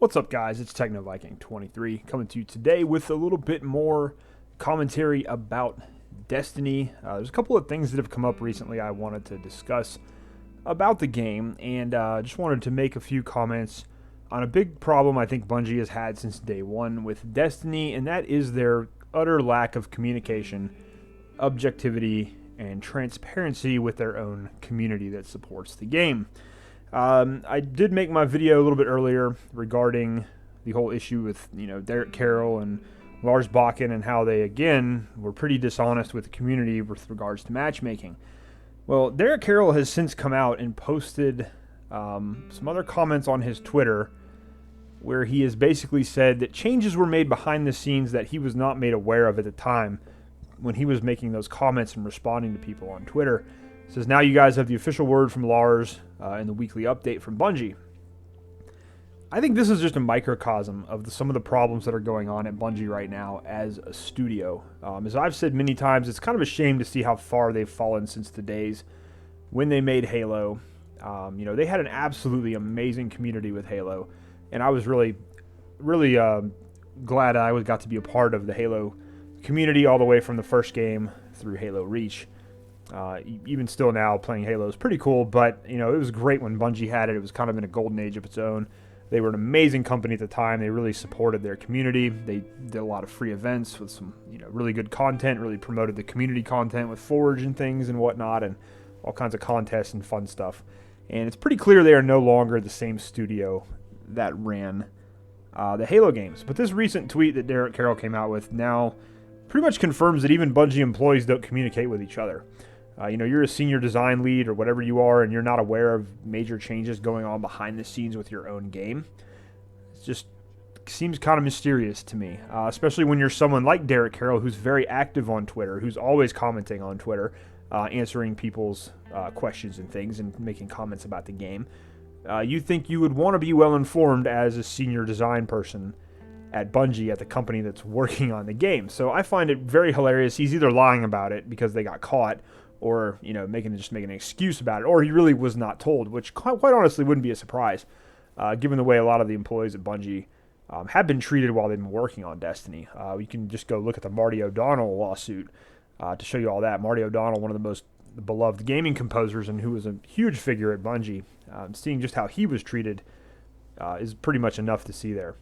What's up, guys? It's TechnoViking23 coming to you today with a little bit more commentary about Destiny. There's a couple of things that have come up recently I wanted to discuss about the game, and just wanted to make a few comments on a big problem I think Bungie has had since day one with Destiny, and that is their utter lack of communication, objectivity, and transparency with their own community that supports the game. I did make my video a little bit earlier regarding the whole issue with, Derek Carroll and Lars Bakken and how they, again, were pretty dishonest with the community with regards to matchmaking. Well, Derek Carroll has since come out and posted some other comments on his Twitter where he has basically said that changes were made behind the scenes that he was not made aware of at the time when he was making those comments and responding to people on Twitter. It says, now you guys have the official word from Lars in the weekly update from Bungie. I think this is just a microcosm of some of the problems that are going on at Bungie right now as a studio. As I've said many times, it's kind of a shame to see how far they've fallen since the days when they made Halo. They had an absolutely amazing community with Halo, and I was really glad I got to be a part of the Halo community all the way from the first game through Halo Reach. Even still now, playing Halo is pretty cool, but it was great when Bungie had it. It was kind of in a golden age of its own. They were an amazing company at the time. They really supported their community. They did a lot of free events with some really good content, really promoted the community content with Forge and things and whatnot, and all kinds of contests and fun stuff. And it's pretty clear they are no longer the same studio that ran the Halo games. But this recent tweet that Derek Carroll came out with now pretty much confirms that even Bungie employees don't communicate with each other. You're a senior design lead or whatever you are, and you're not aware of major changes going on behind the scenes with your own game. It just seems kind of mysterious to me, especially when you're someone like Derek Carroll, who's very active on Twitter, who's always commenting on Twitter, answering people's questions and things and making comments about the game. You think you would want to be well informed as a senior design person at Bungie, at the company that's working on the game. So I find it very hilarious. He's either lying about it because they got caught, or making an excuse about it, or he really was not told, which quite honestly wouldn't be a surprise, given the way a lot of the employees at Bungie have been treated while they've been working on Destiny. You can just go look at the Marty O'Donnell lawsuit to show you all that. Marty O'Donnell, one of the most beloved gaming composers and who was a huge figure at Bungie, seeing just how he was treated is pretty much enough to see there.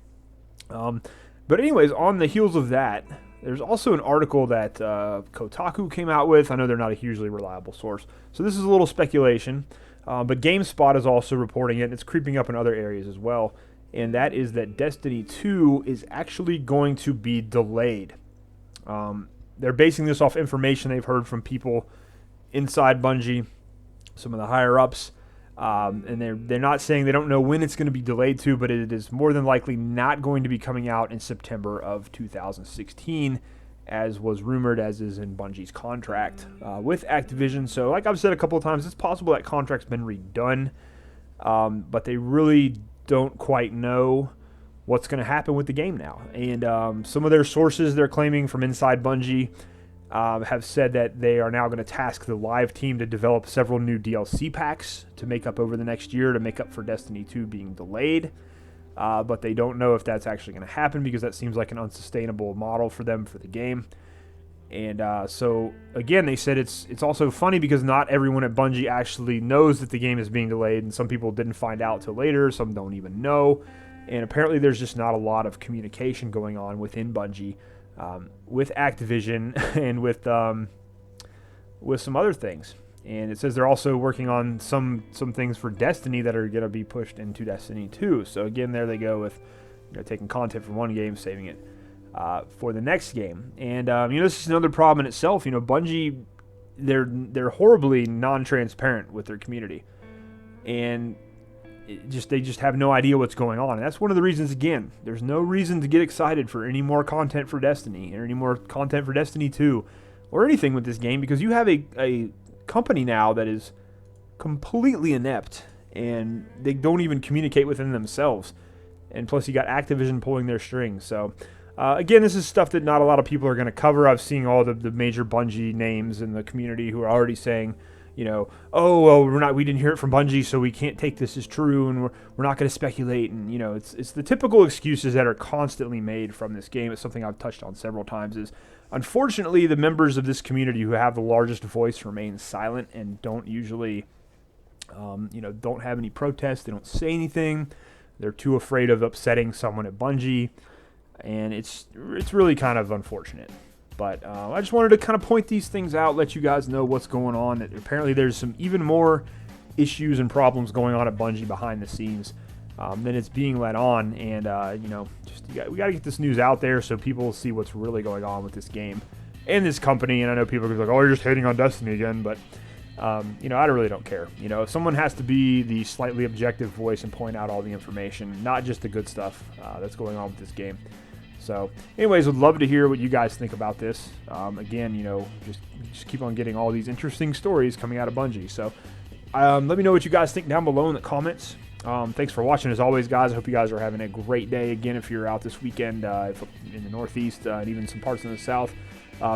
But anyways, on the heels of that, there's also an article that Kotaku came out with. I know they're not a hugely reliable source, so this is a little speculation. But GameSpot is also reporting it, and it's creeping up in other areas as well. And that is that Destiny 2 is actually going to be delayed. They're basing this off information they've heard from people inside Bungie, some of the higher-ups. And they're not saying they don't know when it's going to be delayed to, but it is more than likely not going to be coming out in September of 2016, as was rumored, as is in Bungie's contract with Activision. So like I've said a couple of times, it's possible that contract's been redone, but they really don't quite know what's going to happen with the game now. And some of their sources they're claiming from inside Bungie have said that they are now going to task the live team to develop several new DLC packs to make up over the next year to make up for Destiny 2 being delayed. But they don't know if that's actually going to happen because that seems like an unsustainable model for them for the game. And so, again, they said it's also funny because not everyone at Bungie actually knows that the game is being delayed, and some people didn't find out till later, some don't even know. And apparently there's just not a lot of communication going on within Bungie with Activision and with some other things. And it says they're also working on some things for Destiny that are going to be pushed into Destiny 2. So again, there they go with taking content from one game, saving it for the next game. And this is another problem in itself. Bungie, they're horribly non-transparent with their community, and they just have no idea what's going on. And that's one of the reasons, again, there's no reason to get excited for any more content for Destiny or any more content for Destiny 2 or anything with this game, because you have a company now that is completely inept and they don't even communicate within themselves. And plus you got Activision pulling their strings. So again, this is stuff that not a lot of people are going to cover. I've seen all the major Bungie names in the community who are already saying, oh, well, we didn't hear it from Bungie, so we can't take this as true, and we're not going to speculate. And it's the typical excuses that are constantly made from this game. It's something I've touched on several times. Is unfortunately the members of this community who have the largest voice remain silent and don't usually, don't have any protests. They don't say anything. They're too afraid of upsetting someone at Bungie, and it's really kind of unfortunate. But I just wanted to kind of point these things out, let you guys know what's going on. That apparently there's some even more issues and problems going on at Bungie behind the scenes than it's being let on. And, we got to get this news out there so people see what's really going on with this game and this company. And I know people are going to be like, oh, you're just hating on Destiny again. But, I really don't care. If someone has to be the slightly objective voice and point out all the information, not just the good stuff that's going on with this game. So, anyways, would love to hear what you guys think about this. Again, just keep on getting all these interesting stories coming out of Bungie. So, let me know what you guys think down below in the comments. Thanks for watching, as always, guys. I hope you guys are having a great day. Again, if you're out this weekend in the Northeast and even some parts in the South,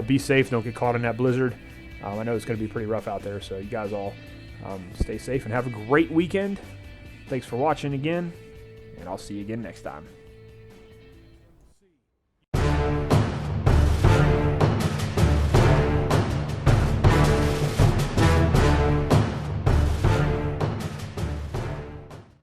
be safe. Don't get caught in that blizzard. I know it's going to be pretty rough out there. So, you guys all stay safe and have a great weekend. Thanks for watching again, and I'll see you again next time.